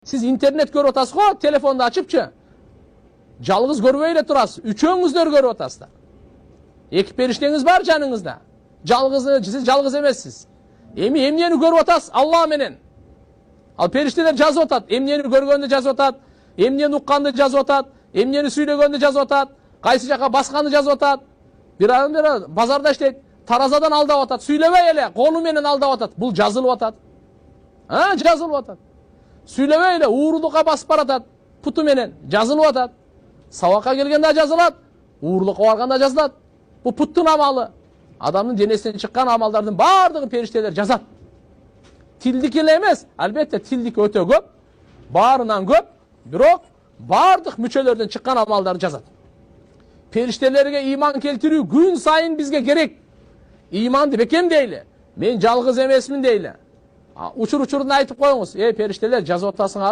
Siz internet görüp atasız go, telefonda açıpçı. Жалгыз көрбөй эле турасыз. Үчөөңүздөр көрүп атасыздар. Эки периштеңиз бар жаныңызда. Сиз жалгыз эмессиз. Эмнени көрүп атасыз? Алла менен. Ал периштелер жазып атат. Эмнени көргөндү жазып атат. Эмнени укканды жазып атат. Эмнени сүйлөгөндү жазып атат. Кайсы жака басканды жазып атат. Бир адам базарда иштейт. Таразадан алдап атат. Сүйлөбөй эле, колу менен алдап атат. Бул жазылып атат. Жазылып атат. Сүйлөбөй эле, уурулукка басып баратат. Путу менен жазылып атат. Сабакка келгенде жазылат, уурулукка барганда жазылат. Бул путтун амалы. Адамдын денесинен чыккан амалдардын бардыгы периштелер жазат. Тилдики эле эмес, албетте тилдики өтө көп, баарынан көп, бирок бардык мүчөлөрдөн чыккан амалдарды жазат. Периштелерге иман келтирүү күн сайын бизге керек. Иманды бекемдейли. Мен жалгыз эмесмин дейли. Учур-учурун айтып коюңуз. Периштелер жазып атасыңар.